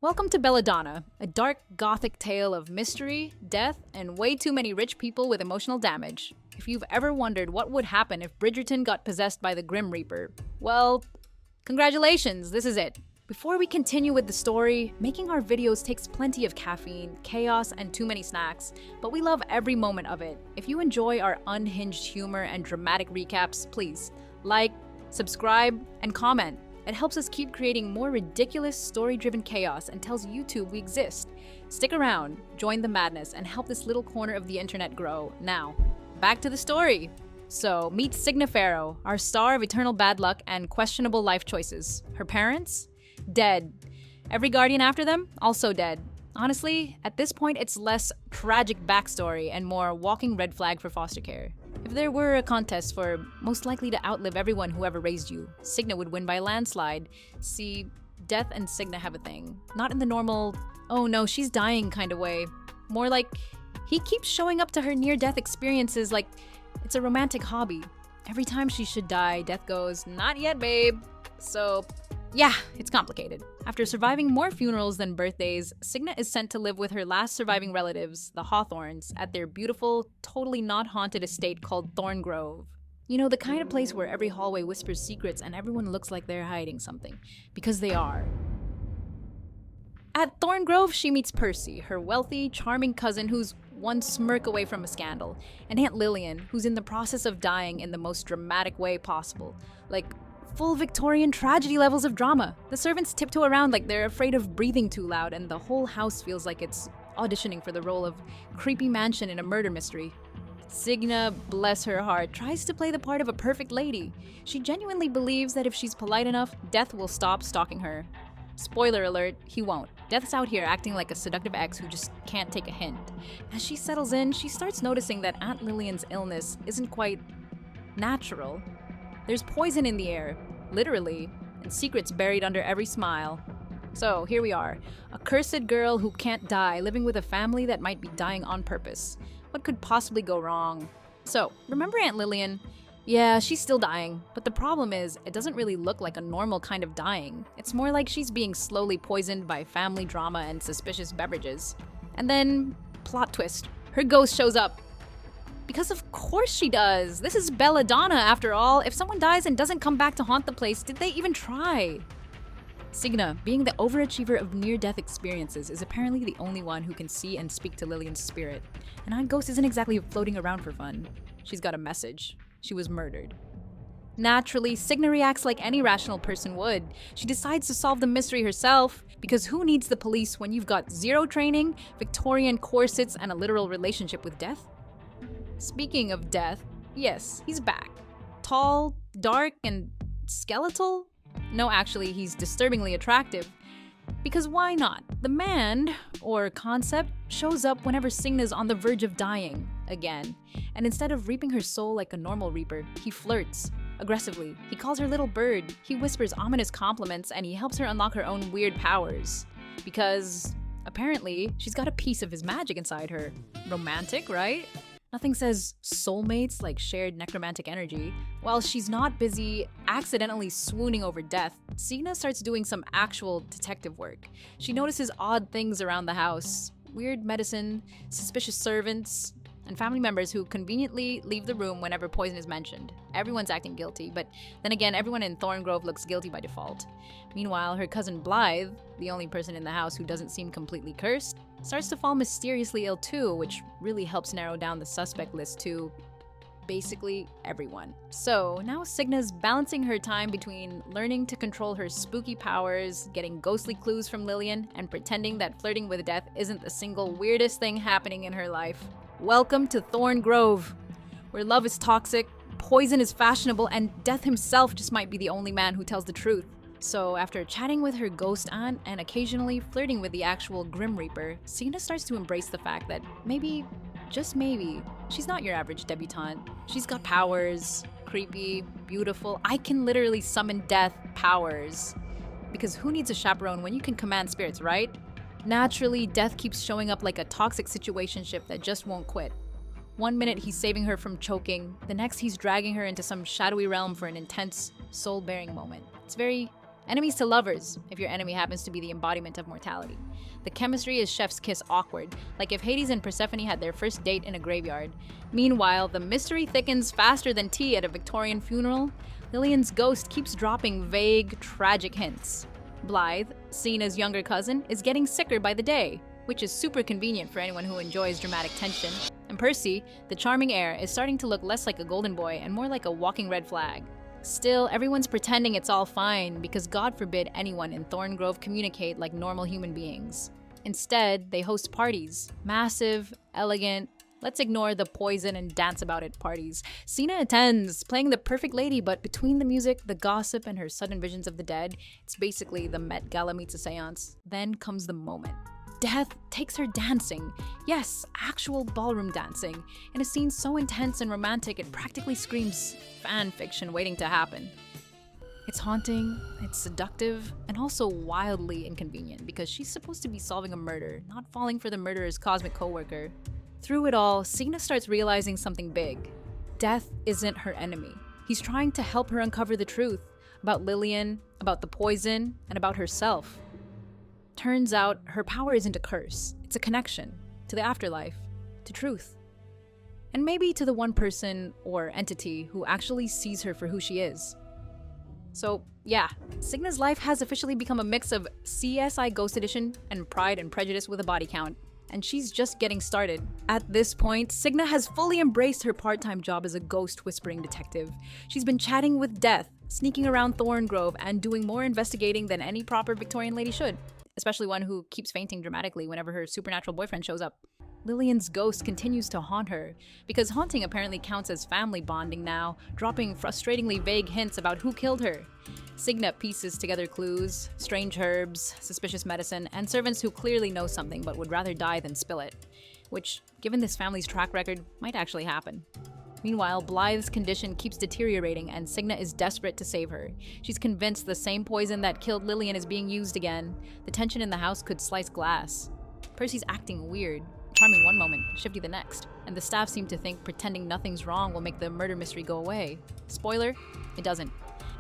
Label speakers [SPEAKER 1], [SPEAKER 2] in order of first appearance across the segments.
[SPEAKER 1] Welcome to Belladonna, a dark gothic tale of mystery, death, and way too many rich people with emotional damage. If you've ever wondered what would happen if Bridgerton got possessed by the Grim Reaper, well, congratulations, this is it. Before we continue with the story, making our videos takes plenty of caffeine, chaos, and too many snacks, but we love every moment of it. If you enjoy our unhinged humor and dramatic recaps, please like, subscribe, and comment. It helps us keep creating more ridiculous, story-driven chaos and tells YouTube we exist. Stick around, join the madness, and help this little corner of the internet grow. Now, back to the story. So, meet Signa Farrow, our star of eternal bad luck and questionable life choices. Her parents? Dead. Every guardian after them? Also dead. Honestly, at this point it's less tragic backstory and more walking red flag for foster care. If there were a contest for most likely to outlive everyone who ever raised you, Signa would win by a landslide. See, Death and Signa have a thing. Not in the normal, oh no, she's dying kind of way. More like, he keeps showing up to her near-death experiences like it's a romantic hobby. Every time she should die, Death goes, not yet, babe. So, yeah, it's complicated. After surviving more funerals than birthdays, Signa is sent to live with her last surviving relatives, the Hawthornes, at their beautiful, totally not haunted estate called Thorn Grove. You know, the kind of place where every hallway whispers secrets and everyone looks like they're hiding something. Because they are. At Thorn Grove, she meets Percy, her wealthy, charming cousin who's one smirk away from a scandal, and Aunt Lillian, who's in the process of dying in the most dramatic way possible. Like, full Victorian tragedy levels of drama. The servants tiptoe around like they're afraid of breathing too loud, and the whole house feels like it's auditioning for the role of creepy mansion in a murder mystery. Signa, bless her heart, tries to play the part of a perfect lady. She genuinely believes that if she's polite enough, Death will stop stalking her. Spoiler alert, he won't. Death's out here acting like a seductive ex who just can't take a hint. As she settles in, she starts noticing that Aunt Lillian's illness isn't quite natural. There's poison in the air, literally, and secrets buried under every smile. So, here we are, a cursed girl who can't die, living with a family that might be dying on purpose. What could possibly go wrong? So, remember Aunt Lillian? Yeah, she's still dying, but the problem is, it doesn't really look like a normal kind of dying. It's more like she's being slowly poisoned by family drama and suspicious beverages. And then, plot twist, her ghost shows up. Because of course she does. This is Belladonna, after all. If someone dies and doesn't come back to haunt the place, did they even try? Signa, being the overachiever of near-death experiences, is apparently the only one who can see and speak to Lillian's spirit. And Aunt Ghost isn't exactly floating around for fun. She's got a message. She was murdered. Naturally, Signa reacts like any rational person would. She decides to solve the mystery herself, because who needs the police when you've got zero training, Victorian corsets, and a literal relationship with death? Speaking of Death, yes, he's back. Tall, dark, and skeletal? No, actually, he's disturbingly attractive. Because why not? The man, or concept, shows up whenever Signa's on the verge of dying, again. And instead of reaping her soul like a normal reaper, he flirts. Aggressively. He calls her little bird, he whispers ominous compliments, and he helps her unlock her own weird powers. Because, apparently, she's got a piece of his magic inside her. Romantic, right? Nothing says soulmates like shared necromantic energy. While she's not busy accidentally swooning over Death, Signa starts doing some actual detective work. She notices odd things around the house. Weird medicine, suspicious servants, and family members who conveniently leave the room whenever poison is mentioned. Everyone's acting guilty, but then again, everyone in Thorn Grove looks guilty by default. Meanwhile, her cousin Blythe, the only person in the house who doesn't seem completely cursed, starts to fall mysteriously ill too, which really helps narrow down the suspect list to basically everyone. So now Signa's balancing her time between learning to control her spooky powers, getting ghostly clues from Lillian, and pretending that flirting with Death isn't the single weirdest thing happening in her life. Welcome to Thorn Grove, where love is toxic, poison is fashionable, and Death himself just might be the only man who tells the truth. So after chatting with her ghost aunt and occasionally flirting with the actual Grim Reaper, Signa starts to embrace the fact that maybe, just maybe, she's not your average debutante. She's got powers, creepy, beautiful, I can literally summon death powers. Because who needs a chaperone when you can command spirits, right? Naturally, Death keeps showing up like a toxic situationship that just won't quit. One minute he's saving her from choking, the next he's dragging her into some shadowy realm for an intense, soul-bearing moment. It's very Enemies to lovers, if your enemy happens to be the embodiment of mortality. The chemistry is chef's kiss awkward, like if Hades and Persephone had their first date in a graveyard. Meanwhile, the mystery thickens faster than tea at a Victorian funeral. Lillian's ghost keeps dropping vague, tragic hints. Blythe, Signa's younger cousin, is getting sicker by the day, which is super convenient for anyone who enjoys dramatic tension. And Percy, the charming heir, is starting to look less like a golden boy and more like a walking red flag. Still, everyone's pretending it's all fine because God forbid anyone in Thorn Grove communicate like normal human beings. Instead, they host parties. Massive, elegant, let's ignore the poison and dance about it parties. Signa attends, playing the perfect lady, but between the music, the gossip, and her sudden visions of the dead, it's basically the Met Gala meets a seance. Then comes the moment. Death takes her dancing. Yes, actual ballroom dancing. In a scene so intense and romantic, it practically screams fan fiction waiting to happen. It's haunting, it's seductive, and also wildly inconvenient because she's supposed to be solving a murder, not falling for the murderer's cosmic coworker. Through it all, Signa starts realizing something big. Death isn't her enemy. He's trying to help her uncover the truth about Lillian, about the poison, and about herself. Turns out, her power isn't a curse. It's a connection to the afterlife, to truth. And maybe to the one person or entity who actually sees her for who she is. So, yeah, Signa's life has officially become a mix of CSI Ghost Edition and Pride and Prejudice with a body count. And she's just getting started. At this point, Signa has fully embraced her part-time job as a ghost whispering detective. She's been chatting with death, sneaking around Thorn Grove, and doing more investigating than any proper Victorian lady should. Especially one who keeps fainting dramatically whenever her supernatural boyfriend shows up. Lillian's ghost continues to haunt her, because haunting apparently counts as family bonding now, dropping frustratingly vague hints about who killed her. Signa pieces together clues, strange herbs, suspicious medicine, and servants who clearly know something but would rather die than spill it. Which, given this family's track record, might actually happen. Meanwhile, Blythe's condition keeps deteriorating and Signa is desperate to save her. She's convinced the same poison that killed Lillian is being used again. The tension in the house could slice glass. Percy's acting weird, charming one moment, shifty the next, and the staff seem to think pretending nothing's wrong will make the murder mystery go away. Spoiler, it doesn't.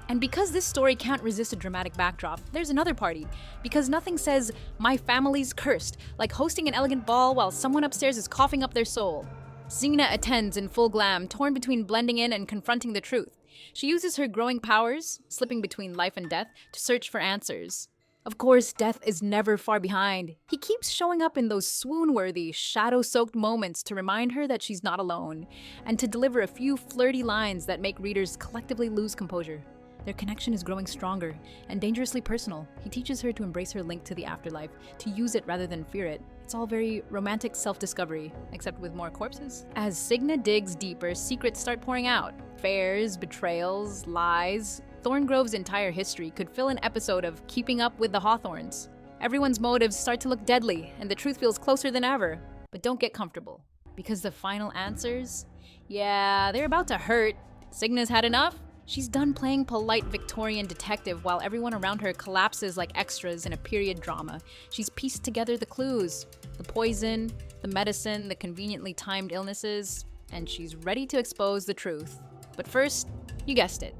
[SPEAKER 1] And because this story can't resist a dramatic backdrop, there's another party. Because nothing says, "my family's cursed," like hosting an elegant ball while someone upstairs is coughing up their soul. Signa attends in full glam, torn between blending in and confronting the truth. She uses her growing powers, slipping between life and death, to search for answers. Of course, death is never far behind. He keeps showing up in those swoon-worthy, shadow-soaked moments to remind her that she's not alone, and to deliver a few flirty lines that make readers collectively lose composure. Their connection is growing stronger and dangerously personal. He teaches her to embrace her link to the afterlife, to use it rather than fear it. It's all very romantic self-discovery, except with more corpses. As Signa digs deeper, secrets start pouring out. Affairs, betrayals, lies. Thorn Grove's entire history could fill an episode of Keeping Up with the Hawthornes. Everyone's motives start to look deadly, and the truth feels closer than ever. But don't get comfortable, because the final answers? Yeah, they're about to hurt. Signa's had enough? She's done playing polite Victorian detective while everyone around her collapses like extras in a period drama. She's pieced together the clues, the poison, the medicine, the conveniently timed illnesses, and she's ready to expose the truth. But first, you guessed it,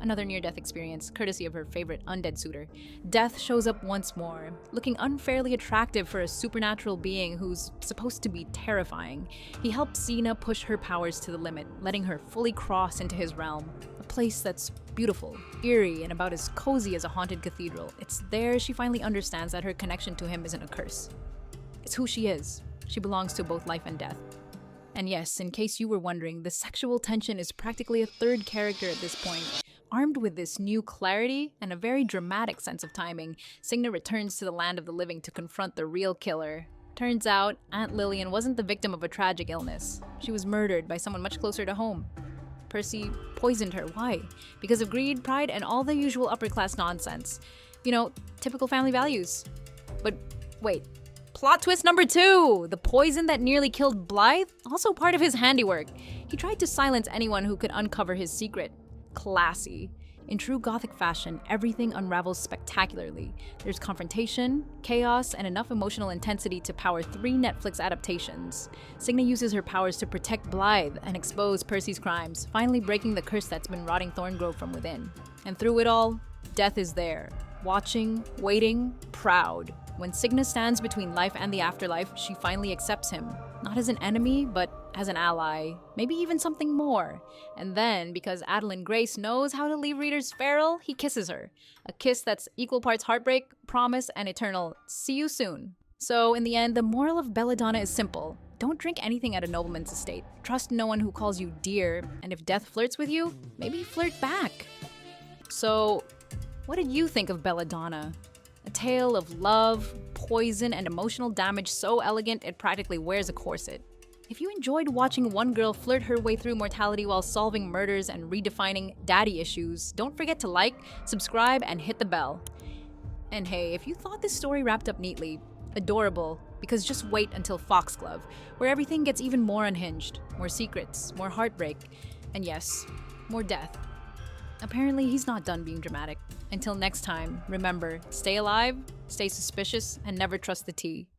[SPEAKER 1] another near-death experience, courtesy of her favorite undead suitor. Death shows up once more, looking unfairly attractive for a supernatural being who's supposed to be terrifying. He helps Signa push her powers to the limit, letting her fully cross into his realm. A place that's beautiful, eerie, and about as cozy as a haunted cathedral. It's there she finally understands that her connection to him isn't a curse. It's who she is. She belongs to both life and death. And yes, in case you were wondering, the sexual tension is practically a third character at this point. Armed with this new clarity and a very dramatic sense of timing, Signa returns to the land of the living to confront the real killer. Turns out, Aunt Lillian wasn't the victim of a tragic illness. She was murdered by someone much closer to home. Percy poisoned her. Why? Because of greed, pride, and all the usual upper-class nonsense. You know, typical family values. But wait. Plot twist number 2! The poison that nearly killed Blythe? Also part of his handiwork. He tried to silence anyone who could uncover his secret. Classy. In true gothic fashion, everything unravels spectacularly. There's confrontation, chaos, and enough emotional intensity to power 3 Netflix adaptations. Signa uses her powers to protect Blythe and expose Percy's crimes, finally breaking the curse that's been rotting Thorn Grove from within. And through it all, death is there. watching, waiting, proud. When Signa stands between life and the afterlife, she finally accepts him. Not as an enemy, but as an ally. Maybe even something more. And then, because Adalyn Grace knows how to leave readers feral, he kisses her. A kiss that's equal parts heartbreak, promise, and eternal "see you soon." So, in the end, the moral of Belladonna is simple. Don't drink anything at a nobleman's estate. Trust no one who calls you dear. And if death flirts with you, maybe flirt back. So, what did you think of Belladonna? A tale of love, poison, and emotional damage so elegant it practically wears a corset. If you enjoyed watching one girl flirt her way through mortality while solving murders and redefining daddy issues, don't forget to like, subscribe, and hit the bell. And hey, if you thought this story wrapped up neatly, adorable, because just wait until Foxglove, where everything gets even more unhinged, more secrets, more heartbreak, and yes, more death. Apparently, he's not done being dramatic. Until next time, remember, stay alive, stay suspicious, and never trust the tea.